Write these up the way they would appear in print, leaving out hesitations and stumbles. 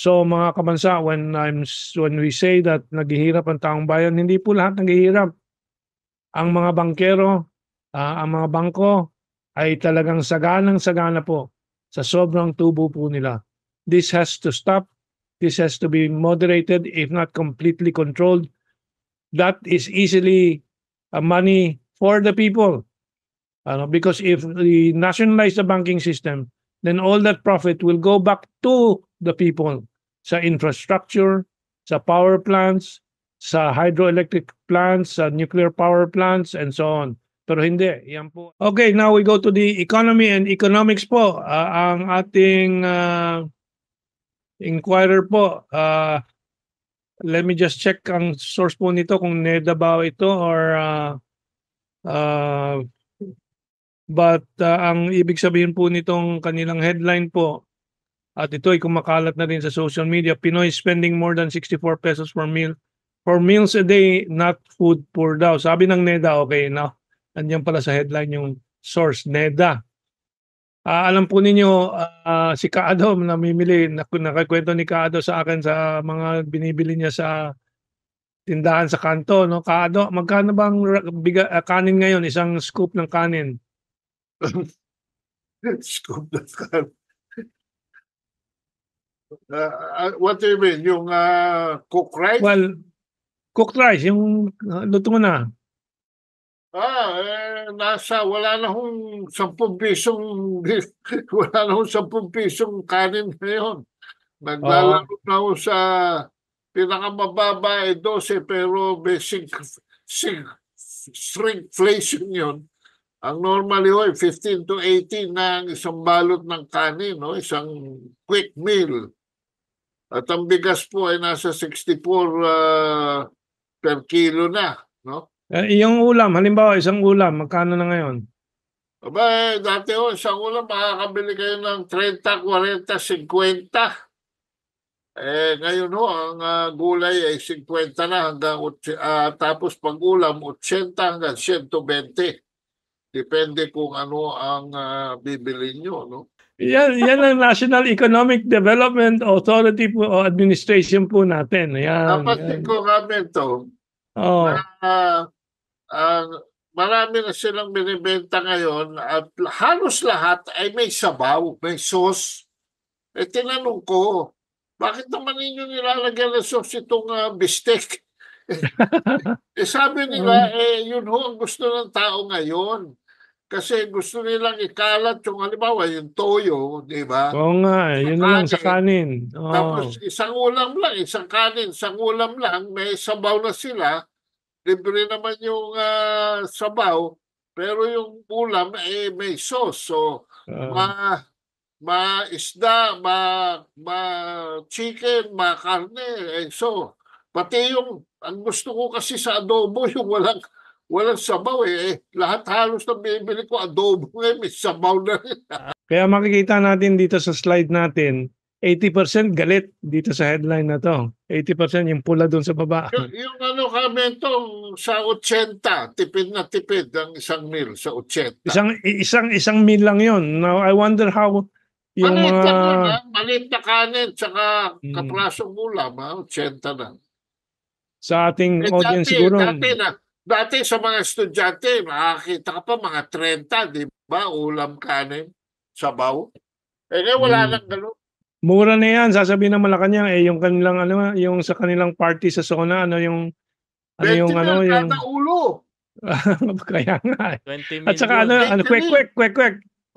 So mga kabansa, when we say that naghihirap ang taong bayan, hindi po lahat naghihirap. Ang mga bankero, ang mga bangko ay talagang saganang-sagana po sa sobrang tubo po nila. This has to stop. This has to be moderated, if not completely controlled. That is easily money for the people. Because if we nationalize the banking system, then all that profit will go back to the people sa infrastructure, sa power plants, sa hydroelectric plants, sa nuclear power plants, and so on. Pero hindi, yan po. Okay, now we go to the economy and economics po. Ang ating inquirer po, let me just check ang source po nito kung NEDA ba ito or but ang ibig sabihin po nitong kanilang headline po, at ito ay kumakalat na rin sa social media, Pinoy spending more than 64 pesos per meal for meals a day, not food poor daw. Sabi ng NEDA, okay, now, nandiyan pala sa headline yung source, NEDA. Alam po ninyo, si Kaado, namimili, nakakwento ni Kaado sa akin sa mga binibili niya sa tindahan sa kanto. No? Kaado, magkano bang kanin ngayon, isang scoop ng kanin? Scoop na ka. What do you mean? Yung cooked rice? Well, cooked rice, yung luto mo na. Wala na hong 10 pisong wala na hong 10 pisong kanin ngayon. Naglalaro na ho sa pinakamababa 12 pero basic shrinkflation yun. Ang normally ho 15 to 18 na ang isang balot ng kanin, no? Isang quick meal. At ang bigas po ay nasa 64 per kilo na, no? Yung ulam, halimbawa isang ulam, magkano na ngayon? Aba, dati ho, isang ulam makakabili kayo ng 30, 40, 50. Ngayon ho, ang gulay ay 50 na hanggang tapos pag ulam 80 hanggang 120. Depende kung ano ang bibili nyo, no? Yan ang National Economic Development Authority po o administration po natin. Yan. Napansin ko kami ito, marami na silang binibenta ngayon at halos lahat ay may sabaw, may sauce. Tinanong ko, bakit naman ninyo nilalagyan ng sauce itong bistek? Sabi nila, yun ho ang gusto ng tao ngayon. Kasi gusto nilang ikalat yung halimbawa, yung toyo, di ba? Oo nga, yun na lang sa kanin. Tapos isang ulam lang, isang kanin, isang ulam lang, may sabaw na sila. Libre naman yung sabaw, pero yung ulam may sauce. So, isda, chicken, karne. So, pati yung, ang gusto ko kasi sa adobo, yung walang sabaw lahat halos na bibili ko adobo may sabaw na rin. Kaya makikita natin dito sa slide natin, 80% galit dito sa headline na to. 80% yung pula doon sa baba. Yung comment sa 80, tipid na tipid ang isang meal sa 80. Isang meal lang yun. Now, I wonder how yung maliit na kanin tsaka kaprasong ulam, 80 na. Sa ating audience siguro. Dati sa mga estudyante, makakita ka pa mga 30, di ba? Ulam, kanin, sabaw. Wala nang gano'n. Mura na yan, sasabihin ng Malacanang, yung kanilang, yung sa kanilang party sa Sona, yung kada ulo. Kaya nga. 20 million. At saka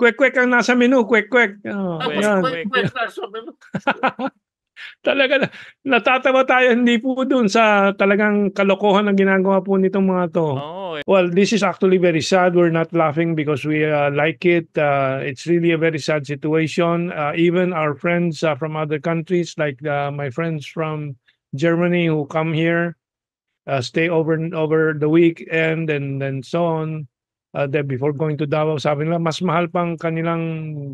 kwek ang nasa menu, kwek. Kwek nasa menu. Talaga, natatawa tayo hindi po dun sa talagang kalokohan na ginagawa po nitong mga to. Well, this is actually very sad. We're not laughing because we like it. It's really a very sad situation. Even our friends from other countries, like my friends from Germany who come here, stay over the weekend and then so on. Before going to Davao, sabi nila, mas mahal pang kanilang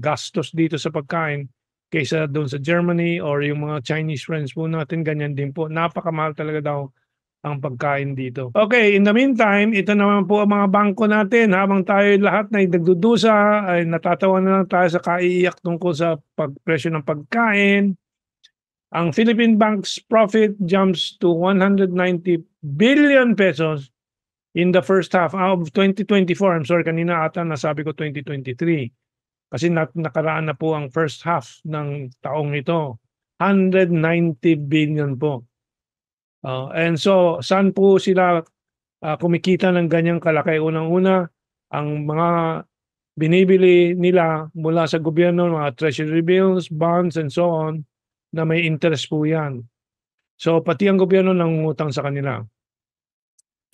gastos dito sa pagkain kaysa doon sa Germany or yung mga Chinese friends po natin, ganyan din po. Napakamahal talaga daw ang pagkain dito. Okay, in the meantime, ito naman po ang mga bangko natin. Habang tayo lahat na nagdudusa, ay natatawa na lang tayo sa kaiiyak tungkol sa presyo ng pagkain. Ang Philippine Bank's profit jumps to 190 billion pesos in the first half of 2024. I'm sorry, kanina ata nasabi ko 2023. Kasi nakaraan na po ang first half ng taong ito. 190 billion po. And so, saan po sila kumikita ng ganyang kalaki? Unang-una, ang mga binibili nila mula sa gobyerno, mga treasury bills, bonds, and so on, na may interest po yan. So, pati ang gobyerno nangungutang sa kanila.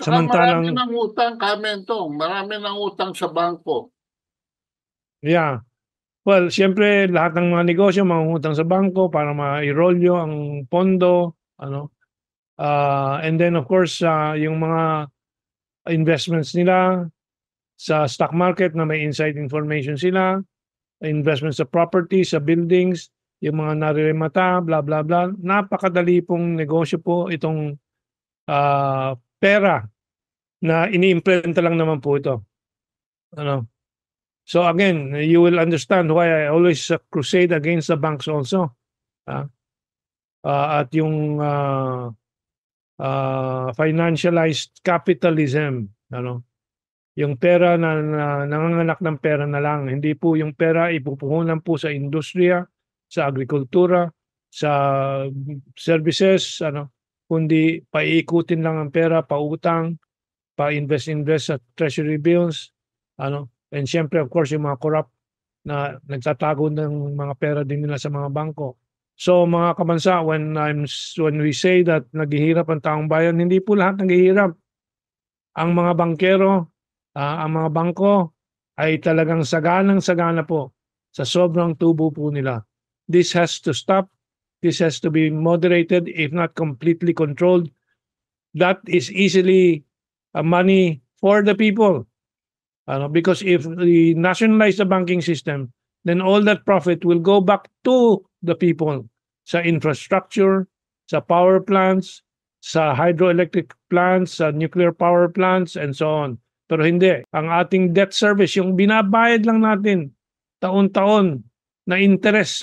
Saka marami Samantalang, ng utang, Kamentong. Marami ng utang sa bangko. yeah. Well, siyempre lahat ng mga negosyo mangungutang sa bangko para ma-irolyo ang pondo, ano. And then of course, yung mga investments nila sa stock market na may inside information sila, investments sa property, sa buildings, yung mga nariremata, blah blah blah. Napakadali pong negosyo po itong pera na iniimprenta lang naman po ito. Ano? So again, you will understand why I always crusade against the banks also. At yung financialized capitalism, ano? Yung pera na nanganganak ng pera na lang, hindi po yung pera ipupuhunan po sa industriya, sa agrikultura, sa services, ano, kundi paiikutin lang ang pera, pautang, pa-invest sa treasury bills, ano. And siyempre of course yung mga corrupt na nagtatago ng mga pera din nila sa mga bangko. So mga kabansa, when we say that naghihirap ang taong bayan, hindi po lahat naghihirap. Ang mga bankero, ang mga bangko ay talagang saganang-sagana po sa sobrang tubo po nila. This has to stop. This has to be moderated, if not completely controlled. That is easily money for the people. Because if we nationalize the banking system, then all that profit will go back to the people sa infrastructure, sa power plants, sa hydroelectric plants, sa nuclear power plants, and so on. Pero hindi. Ang ating debt service, yung binabayad lang natin taon-taon na interest,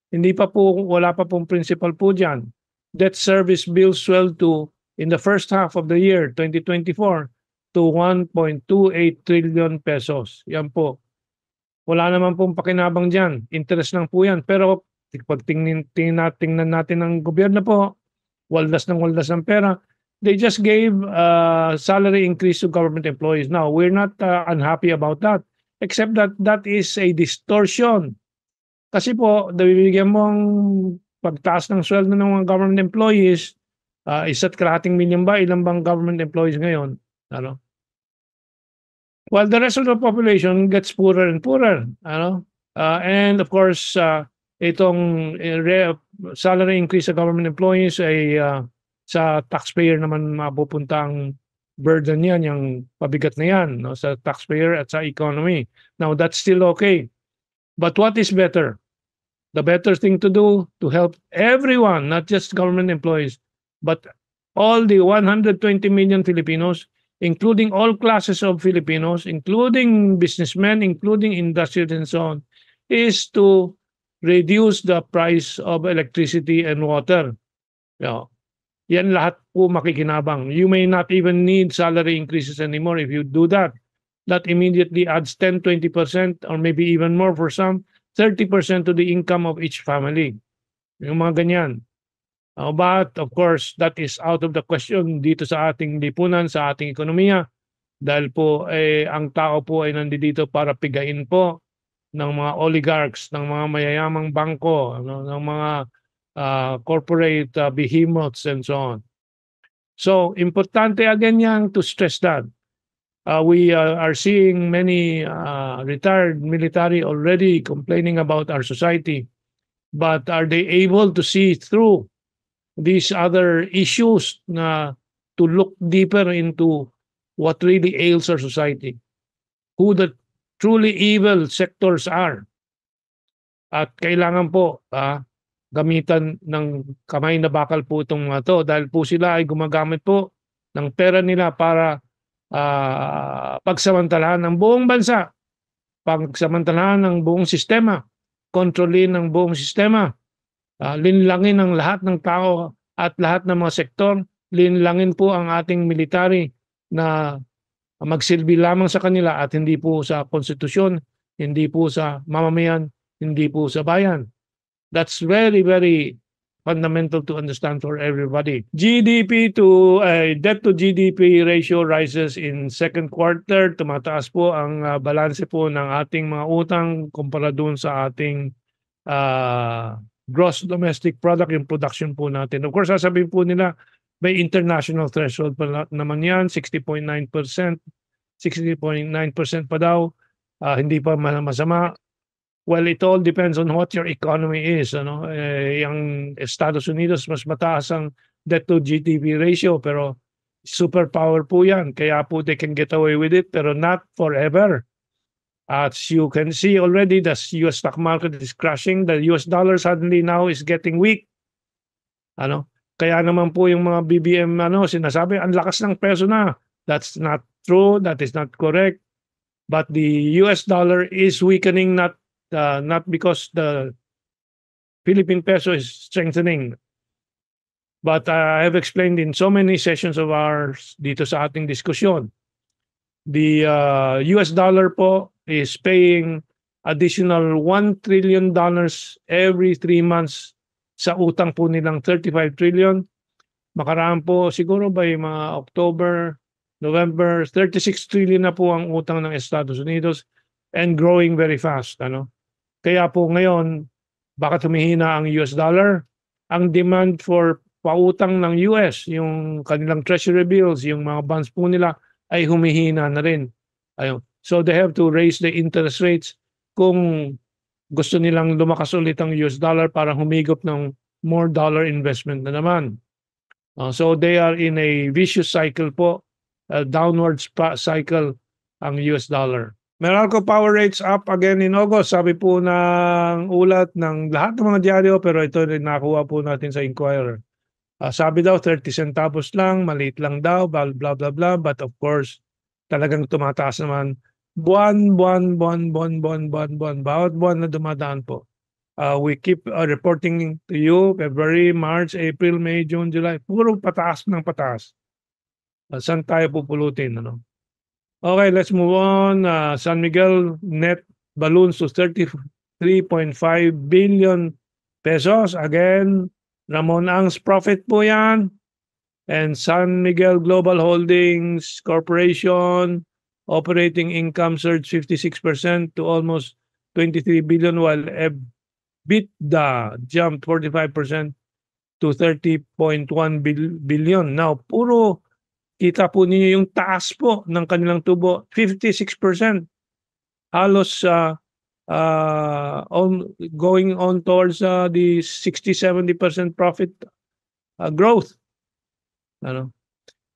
hindi pa po, wala pa pong principal po dyan. Debt service bills swelled to, in the first half of the year, 2024, to 1.28 trillion pesos. Yan po. Wala naman pong pakinabang dyan. Interest lang po yan. Pero pag tingnan natin ng gobyerno po, waldas ng pera, they just gave salary increase to government employees. Now, we're not unhappy about that. Except that that is a distortion. Kasi po, nabibigyan mo ang pagtaas ng sweldo ng mga government employees, isa't kalahating milyon ba? Ilan bang government employees ngayon? Ano? While the rest of the population gets poorer and poorer. Ano? And of course, itong salary increase sa government employees ay sa taxpayer naman mapupunta ang burden yan, yung pabigat na yan, no? Sa taxpayer at sa economy. Now, that's still okay. But what is better? The better thing to do to help everyone, not just government employees, but all the 120 million Filipinos, including all classes of Filipinos, including businessmen, including industrials and so on, is to reduce the price of electricity and water. Yan lahat po makikinabang. You may not even need salary increases anymore if you do that. That immediately adds 10, 20% or maybe even more for some, 30% to the income of each family. Yung mga ganyan. But of course, that is out of the question dito sa ating lipunan, sa ating ekonomiya. Dahil po ang tao po ay nandito para pigain po ng mga oligarchs, ng mga mayayamang bangko, ng mga corporate behemoths and so on. So, importante again yan to stress that. We are seeing many retired military already complaining about our society. But are they able to see through these other issues to look deeper into what really ails our society? Who the truly evil sectors are? At kailangan po gamitan ng kamay na bakal po itong mga to dahil po sila ay gumagamit po ng pera nila para pagsamantalahan ng buong bansa, pagsamantalahan ng buong sistema, kontrolin ng buong sistema, linlangin ang lahat ng tao at lahat ng mga sektor, linlangin po ang ating military na magsilbi lamang sa kanila at hindi po sa konstitusyon, hindi po sa mamamayan, hindi po sa bayan. That's very, very fundamental to understand for everybody. Debt to GDP ratio rises in second quarter. Tumataas po ang balanse po ng ating mga utang kumpara doon sa ating gross domestic product, yung production po natin. Of course, sasabihin po nila, may international threshold pa naman yan, 60.9%. 60.9% pa daw, hindi pa masama. Well, it all depends on what your economy is. Ano? Yung Estados Unidos, mas mataas ang debt to GDP ratio, pero superpower po yan. Kaya po they can get away with it, pero not forever. As you can see already, the US stock market is crashing. The US dollar suddenly now is getting weak. Ano? Kaya naman po yung mga BBM sinasabi, ang lakas ng peso na. That's not true. That is not correct. But the US dollar is weakening not because the Philippine peso is strengthening. But I have explained in so many sessions of ours dito sa ating diskusyon. The US dollar po is paying additional $1 trillion every 3 months sa utang po nilang 35 trillion. Makaraan po siguro by mga October, November, 36 trillion na po ang utang ng Estados Unidos and growing very fast. Kaya po ngayon, bakit humihina ang US dollar? Ang demand for pautang ng US, yung kanilang treasury bills, yung mga bonds po nila, ay humihina na rin. Ayun. So they have to raise the interest rates kung gusto nilang lumakas ulit ang US dollar para humigop ng more dollar investment na naman. So they are in a vicious cycle po, a downward cycle ang US dollar. Meralco power rates up again in August. Sabi po ng ulat ng lahat ng mga dyaryo, pero ito rin nakuha po natin sa Inquirer. Sabi daw 30 centavos lang, maliit lang daw, blah blah blah blah, but of course talagang tumataas naman buwan, bawat buwan na dumadaan po. We keep reporting to you February, March, April, May, June, July, puro pataas ng pataas. Saan tayo pupulutin? Okay, let's move on. San Miguel net balloons to 33.5 billion pesos. Again, Ramon Ang's profit po yan. And San Miguel Global Holdings Corporation operating income surged 56% to almost 23 billion while EBITDA jumped 45% to 30.1 billion. Now, puro kita po ninyo yung taas po ng kanilang tubo, 56%. Halos going on towards the 60-70% profit growth.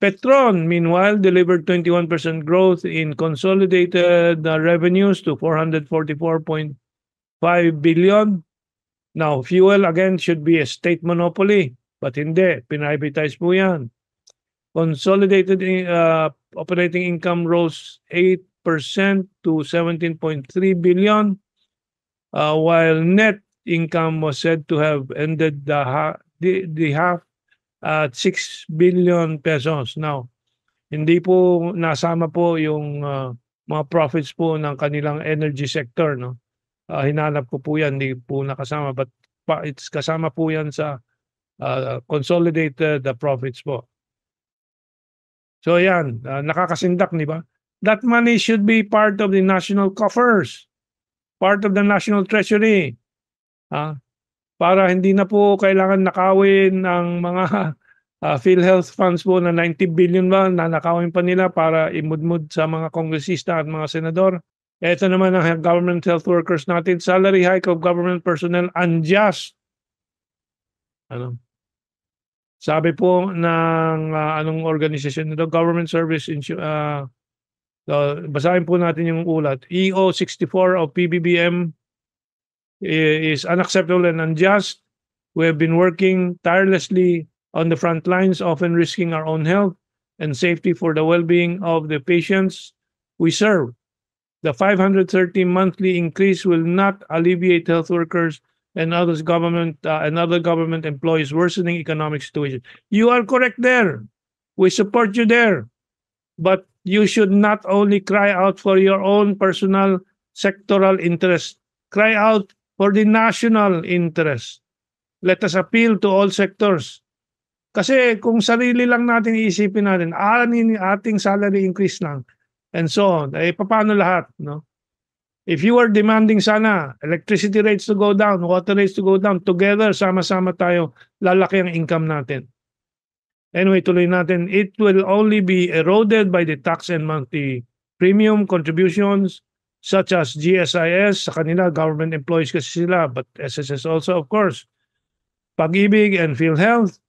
Petron, meanwhile, delivered 21% growth in consolidated revenues to 444.5 billion. Now, fuel again should be a state monopoly, but hindi, pinrivatize po yan. Consolidated operating income rose 8% to 17.3 billion, while net income was said to have ended the half at 6 billion pesos. Now, hindi po nasama po yung mga profits po ng kanilang energy sector. Hinanap ko po yan, hindi po nakasama, but it's kasama po yan sa consolidated profits po. So yan, nakakasindak, di ba? That money should be part of the national coffers, part of the national treasury. Para hindi na po kailangan nakawin ang mga PhilHealth funds po na 90 billion ba, na nakawin pa nila para imudmud sa mga kongresista at mga senador. Ito naman ang government health workers natin, salary hike of government personnel unjust. Sabi po ng anong organisasyon nito, Government Service basahin po natin yung ulat. EO 64 of PBBM is unacceptable and unjust. We have been working tirelessly on the front lines, often risking our own health and safety for the well-being of the patients we serve. The 530 monthly increase will not alleviate health workers' and other government employees worsening economic situation. You are correct there. We support you there. But you should not only cry out for your own personal sectoral interest. Cry out for the national interest. Let us appeal to all sectors. Kasi kung sarili lang natin iisipin natin, ating salary increase lang, and so on, eh paano lahat, no? If you are demanding sana electricity rates to go down, water rates to go down, together, sama-sama tayo, lalaki ang income natin. Anyway, tuloy natin. It will only be eroded by the tax and monthly premium contributions such as GSIS, sa kanila, government employees kasi sila, but SSS also, of course. Pag-ibig and PhilHealth.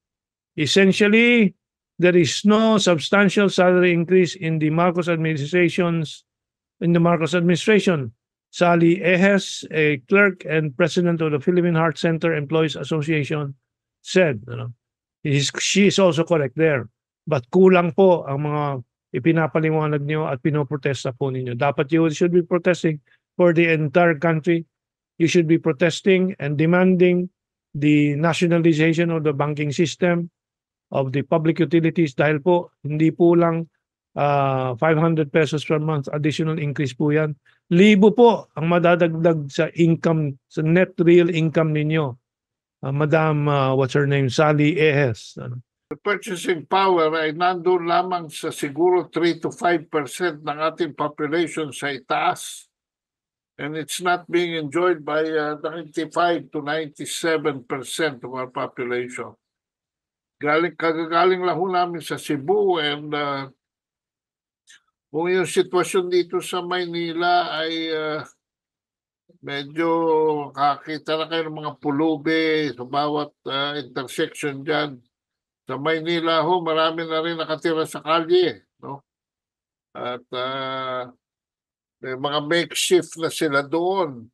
Essentially, there is no substantial salary increase in the Marcos administration. Sally Ejes, a clerk and president of the Philippine Heart Center Employees Association, said, she is also correct there. But kulang po ang mga ipinapaliwanag niyo at pinoprotesta po ninyo. Dapat you should be protesting for the entire country. You should be protesting and demanding the nationalization of the banking system, of the public utilities, dahil po hindi po lang 500 pesos per month additional increase po yan. Libo po ang madadagdag sa income, sa net real income ninyo. Madam, what's her name? Sally Ejes. The purchasing power ay nandun lamang sa siguro 3 to 5% ng ating population sa itaas. And it's not being enjoyed by 95 to 97% of our population. Kagagaling lang ho namin sa Cebu, and kung yung sitwasyon dito sa Maynila ay medyo kakita na kayo ng mga pulubi sa bawat intersection dyan. Sa Maynila ho, marami na rin nakatira sa kalye, no? At may mga makeshift na sila doon.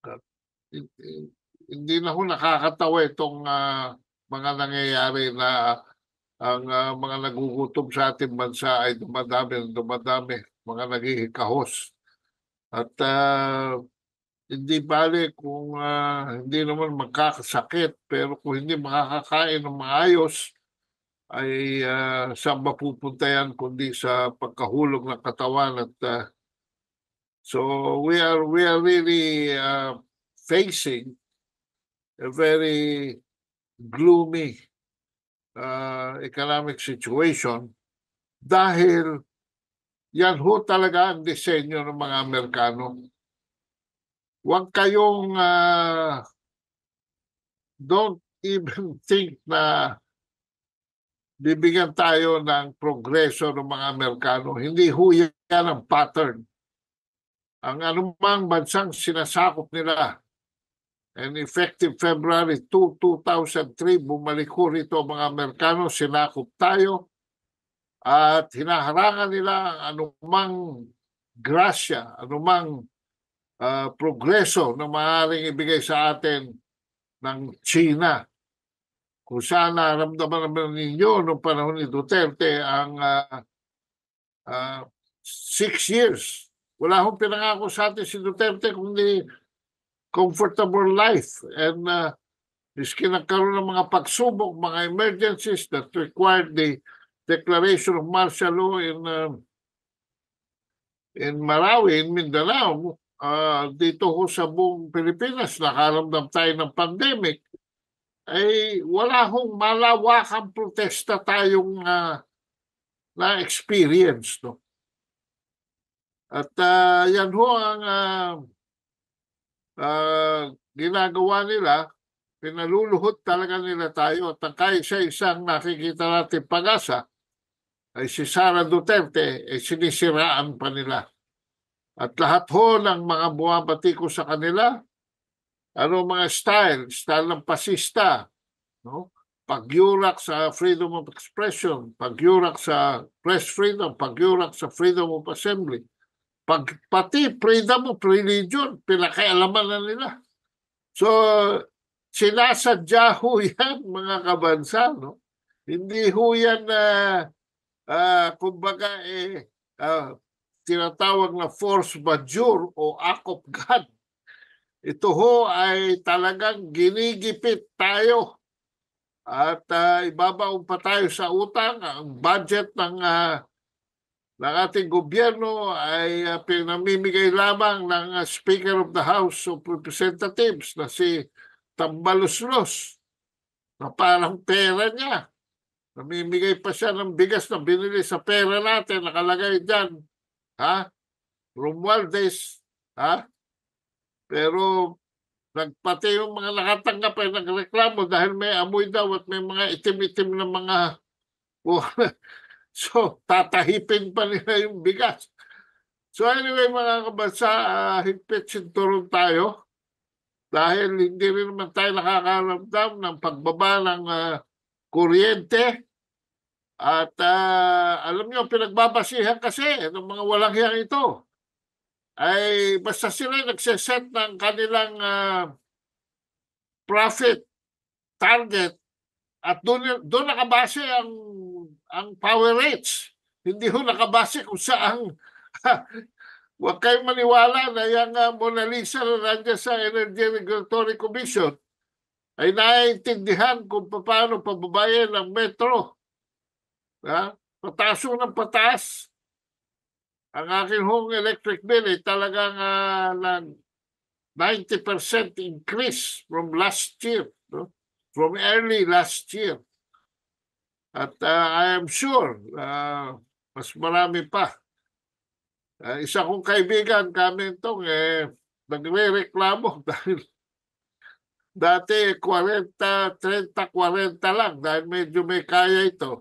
At, hindi na ho nakakatawa itong mga nangyayari na ang mga nagugutom sa ating bansa ay dumadami, mga naghihikahos. At hindi bale kung hindi naman magkakasakit, pero kung hindi makakakain ng maayos, ay saan mapupunta yan kundi sa pagkahulog ng katawan. At so we are really facing a very gloomy economic situation dahil yan ho talaga ang disenyo ng mga Amerikano. Huwag kayong don't even think na bibigyan tayo ng progreso ng mga Amerikano. Hindi ho yan ang pattern. Ang anumang bansang sinasakop nila, and effective February 2, 2003, bumalik ho rito ang mga Amerikano, sinakop tayo, at hinaharangan nila ang anumang grasya, anumang progreso na maaaring ibigay sa atin ng China. Kung saan naramdaman naman ninyo noong panahon ni Duterte ang 6 years. Wala akong pinangako sa atin si Duterte kundi comfortable life. And miski nagkaroon ng mga pagsubok, mga emergencies that required the declaration of martial law in Marawi, in Mindanao, dito ho sa buong Pilipinas, nakaramdam tayo ng pandemic, ay wala hong malawakang protesta tayong na-experience. No? At yan ho ang ginagawa nila, pinaluluhot talaga nila tayo. At ang kaisa-isang nakikita natin pag-asa ay si Sara Duterte, ay sinisiraan pa nila. At lahat ho ng mga bumabati ko sa kanila, mga style ng pasista, no? Pagyurak sa freedom of expression, pagyurak sa press freedom, pagyurak sa freedom of assembly, pati freedom of religion, pinakialaman na nila. So, sinasadya ho yan, mga kabansa, no? Hindi ho yan kumbaga tinatawag na force majeure o act of God. ito ho ay talagang ginigipit tayo at ibabaon pa tayo sa utang. Ang budget ng ating gobyerno ay pinamimigay lamang ng Speaker of the House of Representatives na si Tambaluslos na parang pera niya. Namimigay pa siya ng bigas na binili sa pera natin, nakalagay dyan. Romualdez, pero pati yung mga nakatanggap ay nagreklamo dahil may amoy daw at may mga itim-itim na mga so tatahipin pa nila yung bigas. So anyway mga kabansa, higpit sinturon tayo dahil hindi rin naman tayo nakakaramdam ng pagbaba ng kuryente. At alam nyo, pinagbabasihan kasi ng mga walang hiyang ito ay basta sila nagseset ng kanilang profit target at doon nakabase ang power rates. Hindi ho nakabase kung saan. Huwag kayong maniwala na yung Mona Lisa na nandiyan sa Energy Regulatory Commission ay naiintindihan kung paano pababayan ng metro. Pataas ng pataas. Ang akin home electric bill ay talagang 90% increase from last year, from early last year. At I am sure mas marami pa. Isa kong kaibigan, Kamintong, nagre-reklamo dahil dati 40, 30, 40 lang dahil medyo may kaya ito.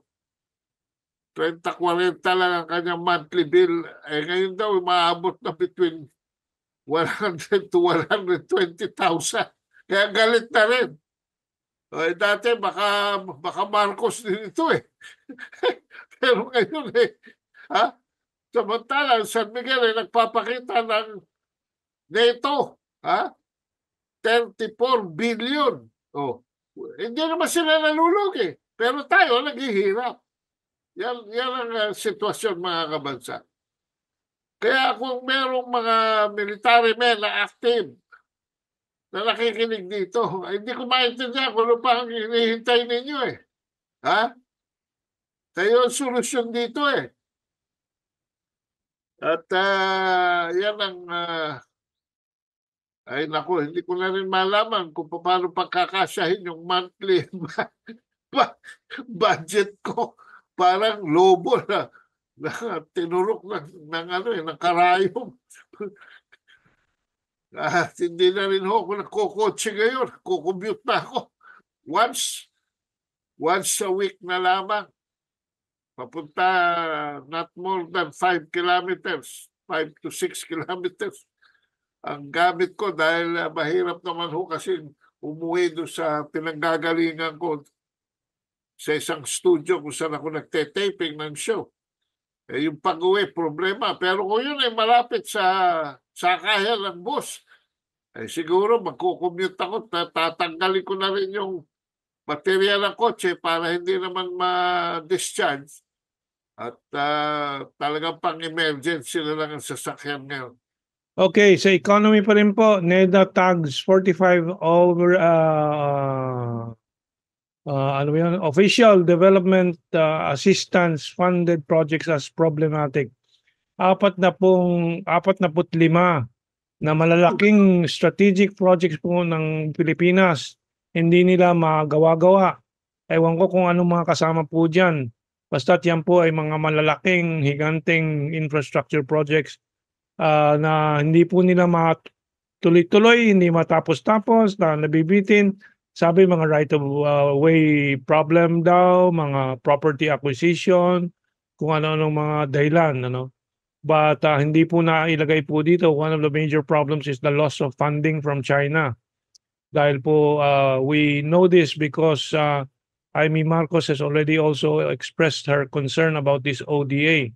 30-40 lang ang kanyang monthly bill. Ngayon daw, maabot na between 100 to 120,000. Kaya galit na rin. Dati, baka Marcos din ito eh. Pero ngayon samantalang San Miguel ay nagpapakita ng neto. 34 billion. Hindi naman sila nalulugi. Pero tayo, naghihirap. Yan ang sitwasyon mga kabansa. Kaya kung merong mga military men na active na nakikinig dito, hindi ko maintindihan kung ano pa ang hinihintay ninyo eh. Tayo ang solusyon dito eh. At yan ang ay naku, hindi ko na rin malaman kung paano pagkakasyahin yung monthly budget ko. Parang lobo na tinurok ng karayom. Hindi na rin ako nagkokotse ngayon. Kukommute na ako. Once a week na lamang. Papunta not more than 5 kilometers. 5 to 6 kilometers. Ang gamit ko dahil mahirap naman ho kasi umuwi doon sa pinanggagalingan ko sa isang studio kung saan ako nagte-taping ng show. Yung pag-uwi, problema. Pero kung yun ay malapit sa sakayan ng bus, siguro magkukommute ako, tatanggalin ko na rin yung material ng kotse para hindi naman ma-discharge. At talagang pang-emergency na lang ang sasakyan ngayon. Okay, sa economy pa rin po, NEDA tags 45 over official development assistance funded projects as problematic. 45 na malalaking strategic projects po ng Pilipinas hindi nila magawa-gawa. Ewan ko kung anong mga kasama po dyan. Basta't yan po ay mga malalaking, higanting infrastructure projects na hindi po nila matuloy-tuloy, hindi matapos-tapos, na nabibitin. Sabi mga right of way problem daw, mga property acquisition, kung ano-anong mga dahilan. But hindi po nailagay po dito, one of the major problems is the loss of funding from China. Dahil po we know this because Amy Marcos has already also expressed her concern about this ODA.